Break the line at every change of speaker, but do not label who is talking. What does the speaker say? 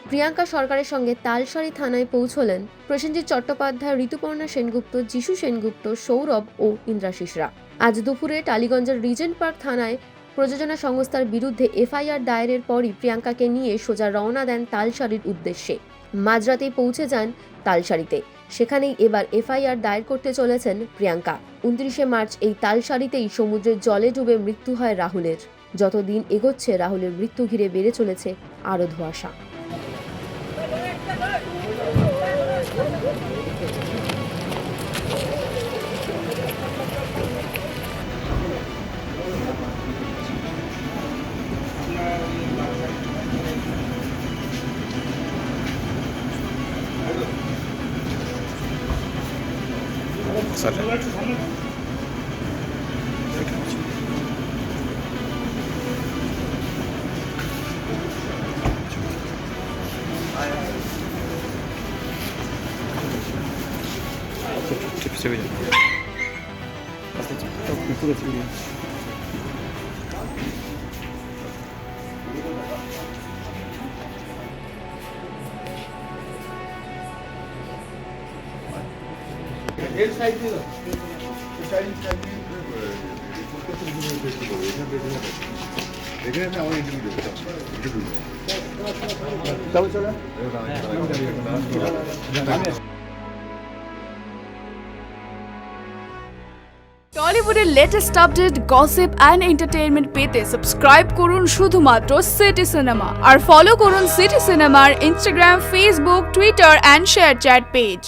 প্রিয়াঙ্কা সরকারের সঙ্গে তালসারি থানায় পৌঁছলেন প্রসেনজিৎ চট্টোপাধ্যায়, ঋতুপর্ণা সেনগুপ্ত, যিশু সেনগুপ্ত, সৌরভ ও ইন্দ্রাশিসরা। আজ দুপুরে টালিগঞ্জের রিজেন্ট পার্ক থানায় প্রযোজনা সংস্থার বিরুদ্ধে এফআইআর দায়েরের পরই প্রিয়াঙ্কাকে নিয়ে সোজা রওনা দেন তালসারির উদ্দেশ্যে। মাঝরাতেই পৌঁছে যান তালসারিতে। সেখানেই এবার এফআইআর দায়ের করতে চলেছেন প্রিয়াঙ্কা। 29শে মার্চ এই তালসারিতেই সমুদ্রের জলে ডুবে মৃত্যু হয় রাহুলের। যতদিন এগোচ্ছে রাহুলের মৃত্যু ঘিরে বেড়ে চলেছে আরও ধোঁয়াশা।
টলিউডের latest update, gossip and entertainment পেতে সাবস্ক্রাইব করুন শুধুমাত্র সিটি সিনেমা আর ফলো করুন সিটি সিনেমার Instagram, Facebook, Twitter and ShareChat page.